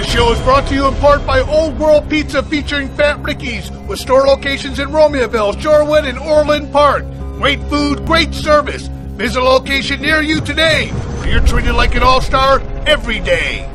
This show is brought to you in part by Old World Pizza featuring Fat Ricky's with store locations in Romeoville, Shorewood, and Orland Park. Great food, great service. Visit a location near you today where you're treated like an all-star every day.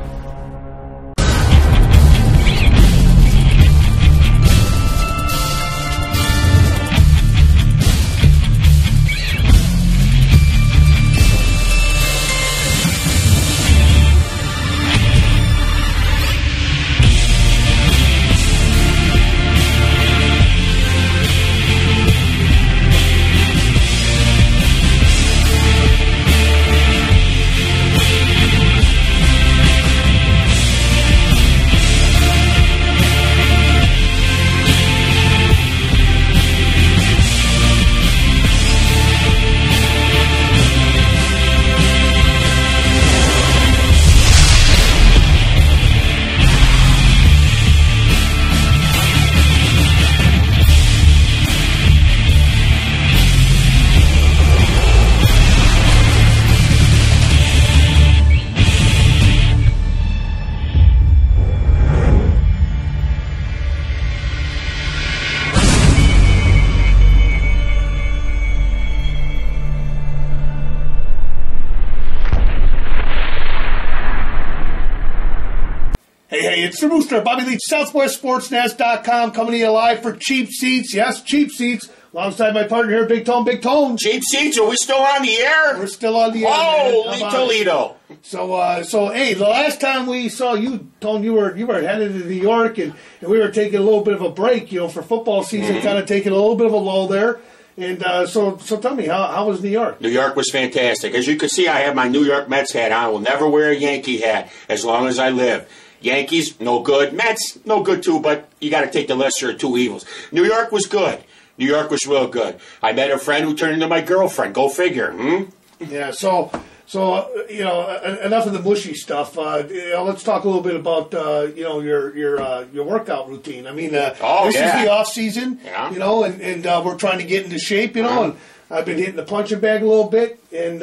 Hey, it's the Rooster, Bobby Leach, SouthwestSportsNest.com, coming to you live for Cheap Seats. Yes, Cheap Seats, alongside my partner here, Big Tone, Big Tone. Cheap Seats, are we still on the air? We're still on the air. Holy Toledo. So, hey, the last time we saw you, Tone, you were headed to New York, and we were taking a little bit of a break, for football season, kind of taking a little bit of a lull there. And so tell me, how was New York? New York was fantastic. As you can see, I have my New York Mets hat on. I will never wear a Yankee hat as long as I live. Yankees, no good. Mets, no good too, but you got to take the lesser of two evils. New York was good. New York was real good. I met a friend who turned into my girlfriend. Go figure. Yeah, so enough of the mushy stuff. Let's talk a little bit about your workout routine. I mean, this is the off season, and we're trying to get into shape, and I've been hitting the punching bag a little bit, and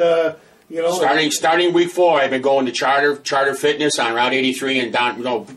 starting week 4, I've been going to Charter Fitness on Route 83 and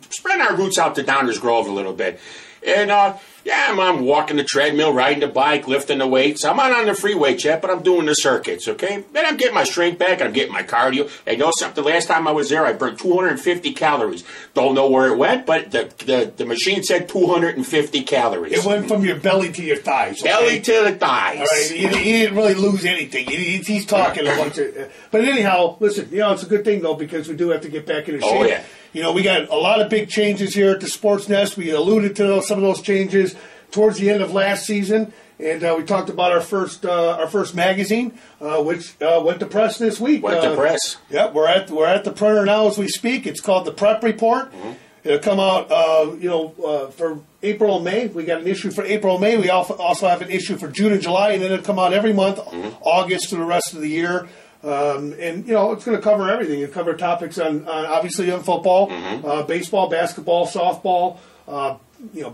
spreading our roots out to Downers Grove a little bit. And I'm walking the treadmill, riding the bike, lifting the weights. I'm not on the free weights yet, but I'm doing the circuits, okay? Then I'm getting my strength back, and I'm getting my cardio. And you know something? The last time I was there, I burned 250 calories. Don't know where it went, but the machine said 250 calories. It went from your belly to your thighs. Okay? Belly to the thighs. All right, he didn't really lose anything. He's talking a bunch of... But anyhow, listen, it's a good thing, though, because we do have to get back into shape. Oh, yeah. We got a lot of big changes here at the Sports Nest. We alluded to some of those changes towards the end of last season, and we talked about our first magazine, which went to press this week. Went to press. Yep, we're at the printer now as we speak. It's called the Prep Report. It'll come out, for April and May. We got an issue for April and May. We also have an issue for June and July, and then it'll come out every month, August to the rest of the year. It's going to cover everything. It'll cover topics on obviously on football, baseball, basketball, softball,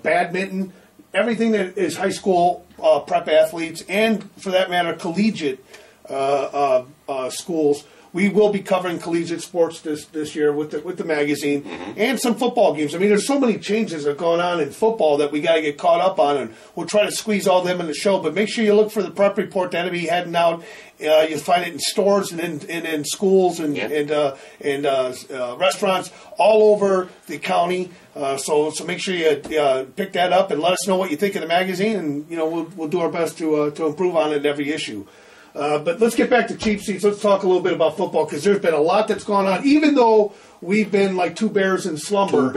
badminton, everything that is high school prep athletes, and for that matter, collegiate schools. We will be covering collegiate sports this year with the magazine and some football games. I mean, there's so many changes that are going on in football that we got to get caught up on, and we'll try to squeeze all them in the show. But make sure you look for the Prep Report. That'll be heading out. You'll find it in stores and in schools and restaurants all over the county. So make sure you pick that up and let us know what you think of the magazine, and we'll do our best to improve on it in every issue. But let's get back to Cheap Seats. Let's talk a little bit about football, because there's been a lot that's gone on, even though we've been like two bears in slumber.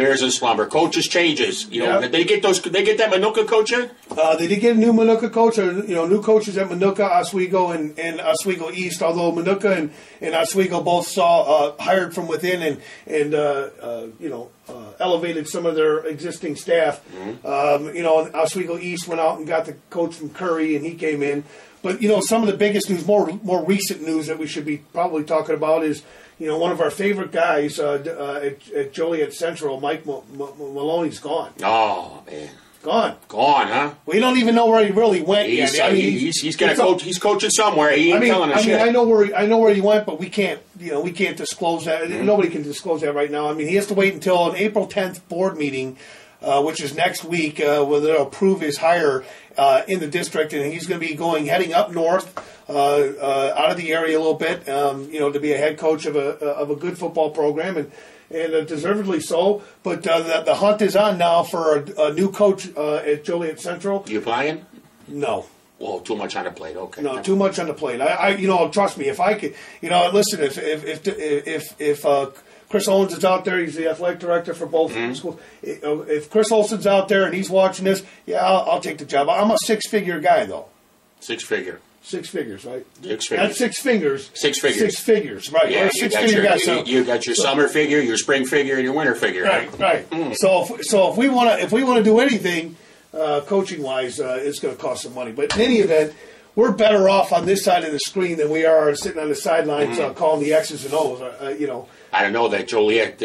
Coaches changes. Did they get that Manuka coach in? They did get a new Manuka coach, or new coaches at Manuka, Oswego, and Oswego East. Although Manuka and Oswego both saw hired from within and elevated some of their existing staff. Oswego East went out and got the coach from Curry, and he came in. But some of the biggest news, more recent news that we should be probably talking about is, one of our favorite guys at Joliet Central, Mike Maloney's gone. Oh man! Gone. Gone, huh? We don't even know where he really went He's, yet. I mean, he's gonna coach. He's coaching somewhere. He ain't telling us yet. I know where he went, but we can't disclose that. Nobody can disclose that right now. I mean, he has to wait until an April 10th board meeting, which is next week, where they'll approve his hire in the district, and he's going to be heading up north, out of the area a little bit, to be a head coach of a good football program, and deservedly so. But the hunt is on now for a new coach at Joliet Central. You applying? No. Well, too much on the plate. Okay. No, too much on the plate. I trust me. If I could, listen. If Chris Owens is out there, he's the athletic director for both schools. If Chris Olson's out there and he's watching this, I'll take the job. I'm a 6-figure guy, though. 6-figure. 6 figures, right? 6 figures. Not 6 fingers. 6 figures. 6 figures, right? Yeah, you got your summer figure, your spring figure, and your winter figure. Right. So if we want to do anything, coaching wise, it's going to cost some money. But in any event, we're better off on this side of the screen than we are sitting on the sidelines calling the X's and O's. I don't know that Joliet,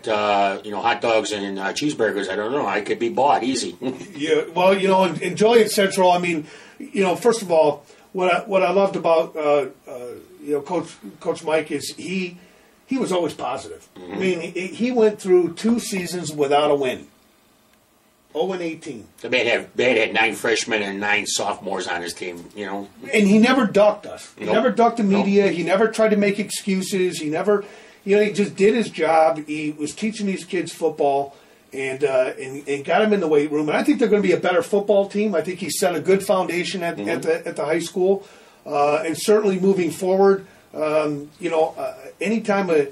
hot dogs and cheeseburgers. I don't know. I could be bought easy. Yeah. Well, in Joliet Central, I mean, first of all, what I loved about Coach Mike is he was always positive. I mean, he went through 2 seasons without a win. 0-18. The man had 9 freshmen and 9 sophomores on his team, And he never ducked us. He never ducked the media. Nope. He never tried to make excuses. He never, he just did his job. He was teaching these kids football and got them in the weight room. And I think they're going to be a better football team. I think he set a good foundation at the high school. And certainly moving forward, anytime a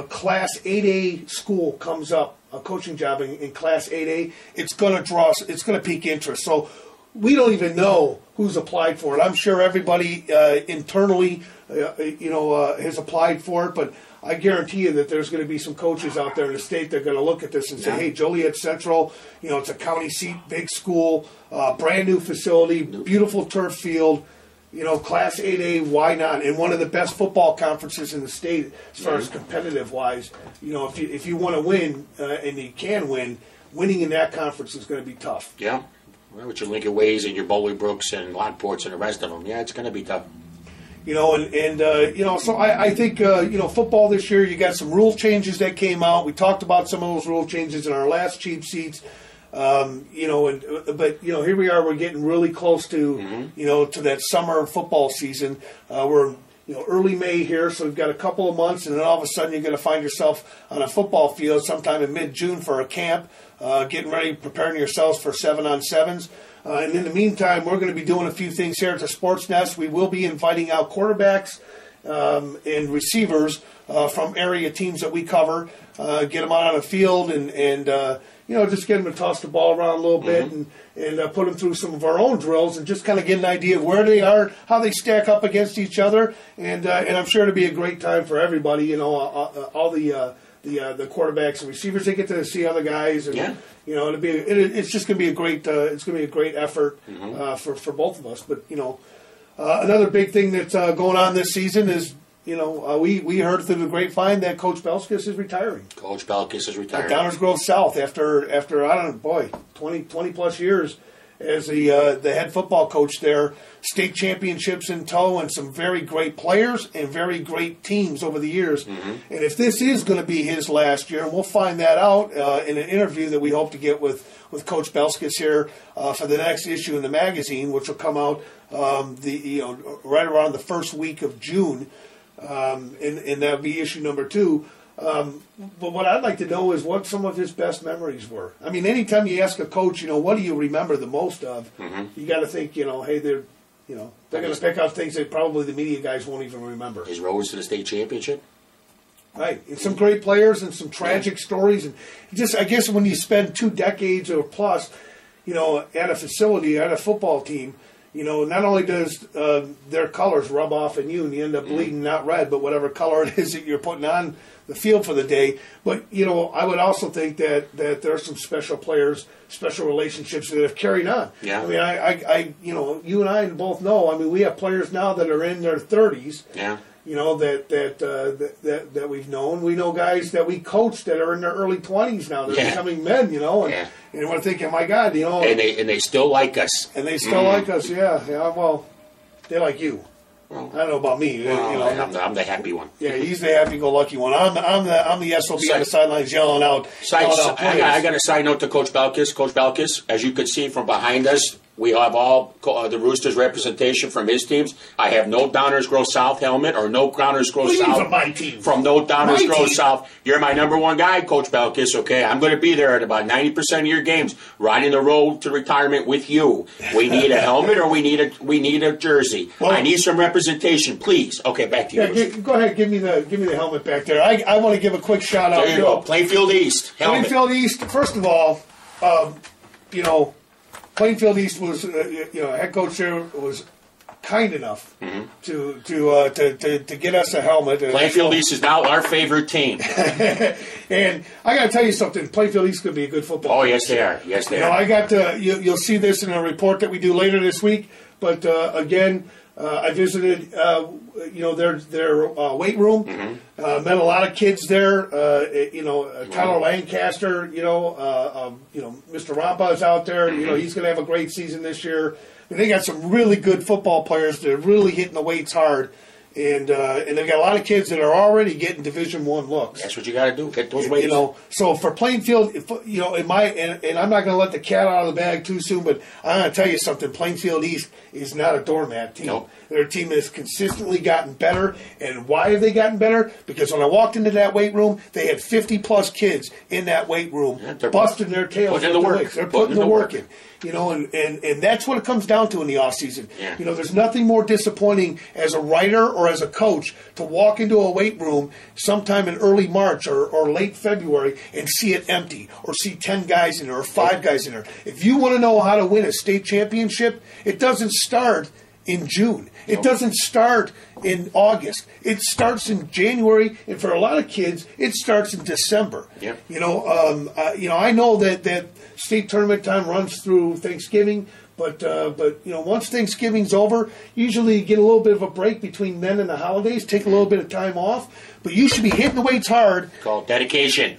Class 8A school comes up, a coaching job in Class 8A, it's going to pique interest. So we don't even know who's applied for it. I'm sure everybody internally, has applied for it, but I guarantee you that there's going to be some coaches out there in the state that are going to look at this and say, hey, Joliet Central, it's a county seat, big school, brand new facility, beautiful turf field, Class 8A, why not? And one of the best football conferences in the state as far as competitive wise. If you want to win and you can win, winning in that conference is going to be tough. Yeah. Well, with your Lincoln Ways and your Bolley-Brooks and Lockports and the rest of them, it's going to be tough. So I think, football this year, you got some rule changes that came out. We talked about some of those rule changes in our last Cheap Seats. But here we are. We're getting really close to, to that summer football season. We're, early May here, so we've got a couple of months, and then all of a sudden you're going to find yourself on a football field sometime in mid-June for a camp, getting ready, preparing yourselves for 7-on-7s. And in the meantime, we're going to be doing a few things here at the Sports Nest. We will be inviting out quarterbacks and receivers from area teams that we cover, get them out on the field and just get them to toss the ball around a little bit and put them through some of our own drills and just kind of get an idea of where they are, how they stack up against each other. And I'm sure it'll be a great time for everybody, all the quarterbacks and receivers, they get to see other guys, and it's just going to be a great effort for both of us. But another big thing that's going on this season is we heard through the grapevine that Coach Belskis is retiring. Coach Belskis is retiring. At Downers Grove South after I don't know, 20 plus years as the head football coach there, state championships in tow, and some very great players and very great teams over the years. And if this is going to be his last year, and we'll find that out in an interview that we hope to get with Coach Belskis here for the next issue in the magazine, which will come out right around the first week of June, and that'll be issue number 2. But what I'd like to know is what some of his best memories were. I mean, anytime you ask a coach, what do you remember the most of? You got to think, hey, they're going to pick out things that probably the media guys won't even remember. His roads to the state championship. Right, and some great players and some tragic stories, and just I guess when you spend 2 decades or plus, at a facility, at a football team. Not only does their colors rub off on you and you end up bleeding not red, but whatever color it is that you're putting on the field for the day. But, I would also think that there are some special players, special relationships that have carried on. Yeah. I mean, I you and I both know, I mean, we have players now that are in their 30s. Yeah. that we've known. We know guys that we coach that are in their early 20s now. They're becoming men, and we're thinking, my God, And they still like us. And they still like us, yeah. Well, they like you. Well, I don't know about me. Well, I'm the happy one. Yeah, he's the happy-go-lucky one. I'm the SOB on the sidelines yelling out. I got a side note to Coach Balkis. Coach Balkis, as you can see from behind us, we have all the Roosters representation from his teams. I have no Downers Grove South helmet or no Downers Grove South from my team. From no Downers Grove South. You're my number one guy, Coach Balkis. Okay, I'm going to be there at about 90% of your games, riding the road to retirement with you. We need a helmet or we need a jersey. Well, I need some representation, please. Okay, back to you. Yeah, go ahead, give me the helmet back there. I want to give a quick shout out. There you go, Plainfield East helmet. Plainfield East. First of all, Plainfield East was, head coach there was kind enough to get us a helmet. Plainfield East is now our favorite team. And I got to tell you something. Plainfield East could be a good football team. Yes, they are. Yes, they are. I got to. You'll see this in a report that we do later this week. But again, I visited, their weight room. Met a lot of kids there. Tyler Lancaster. Mr. Rampa is out there. He's going to have a great season this year. And they got some really good football players that are really hitting the weights hard. And they've got a lot of kids that are already getting Division I looks. That's what you got to do. Get those weights. So for Plainfield, and I'm not going to let the cat out of the bag too soon, but I'm going to tell you something. Plainfield East is not a doormat team. Nope. They're a team that's consistently gotten better. And why have they gotten better? Because when I walked into that weight room, they had 50-plus kids in that weight room busting their tails. They're putting the work in. And that's what it comes down to in the offseason. Yeah. There's nothing more disappointing as a writer or as a coach to walk into a weight room sometime in early March or late February and see it empty or see 10 guys in there or 5 guys in there. If you want to know how to win a state championship, it doesn't start in June. It doesn't start in August. It starts in January, and for a lot of kids, it starts in December. Yep. I know that state tournament time runs through Thanksgiving, but once Thanksgiving's over, usually you get a little bit of a break between then and the holidays, take a little bit of time off. But you should be hitting the weights hard. Called dedication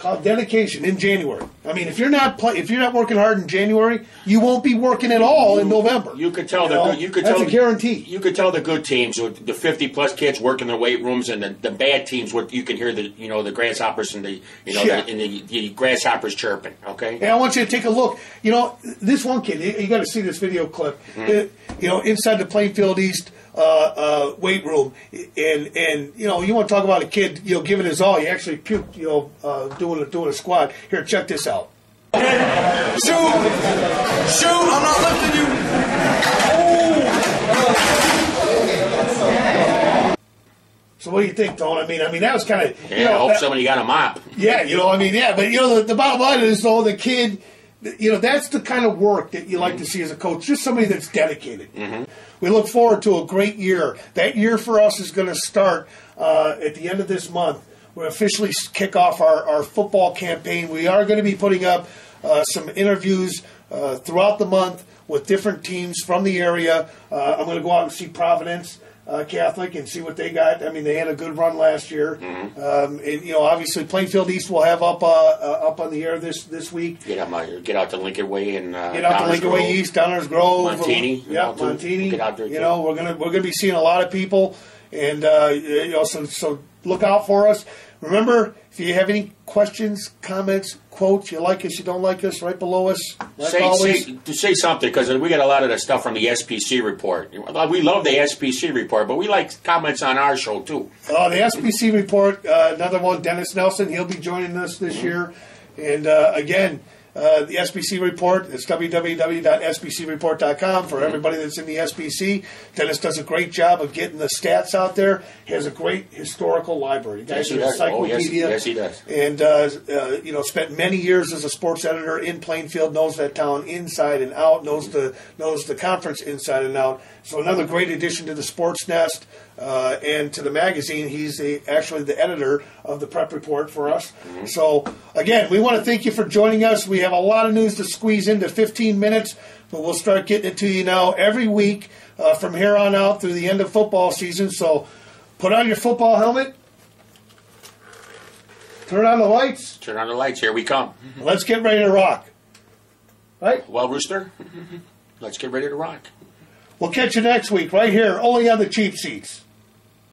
in January. I mean, if you're not working hard in January, you won't be working at all in November. You could tell that's a guarantee. You could tell the good teams, the 50-plus kids working their weight rooms, and the bad teams. You can hear the grasshoppers and the grasshoppers chirping. Okay. And I want you to take a look. This one kid. You got to see this video clip. Inside the Plainfield East weight room, and you want to talk about a kid giving his all. He actually puked doing a squat. Here, check this out. Shoot, I'm not lifting you. So what do you think, Tone? I mean that was kind of. I hope somebody got a mop. Yeah, but the bottom line is though the kid. That's the kind of work that you like to see as a coach, just somebody that's dedicated. We look forward to a great year. That year for us is going to start at the end of this month. We'll officially kick off our football campaign. We are going to be putting up some interviews throughout the month with different teams from the area. I'm going to go out and see Providence Catholic and see what they got. I mean, they had a good run last year. Obviously Plainfield East will have up on the air this week. Get out to Lincoln Way and get out to Lincoln Way East, Downers Grove, Montini. Montini. Get out there. We're gonna be seeing a lot of people, and so look out for us. Remember, if you have any questions, comments, quotes, you like us, you don't like us, right below us. Say something, because we got a lot of the stuff from the SPC report. We love the SPC report, but we like comments on our show, too. The SPC report, another one, Dennis Nelson, he'll be joining us this year. And again, the SBC report, it's www.sbcreport.com for everybody that's in the SBC. Dennis does a great job of getting the stats out there. He has a great historical library. Yes, he does. Yes, he does. And, spent many years as a sports editor in Plainfield, knows that town inside and out, knows the conference inside and out. So another great addition to the Sports Nest and to the magazine. He's actually the editor of the Prep Report for us. So, again, we want to thank you for joining us. We have a lot of news to squeeze into 15 minutes, but we'll start getting it to you now every week from here on out through the end of football season. So Put on your football helmet. Turn on the lights. Turn on the lights. Here we come. Let's get ready to rock. Right? Well, Rooster, let's get ready to rock. We'll catch you next week right here, only on the Cheap Seats.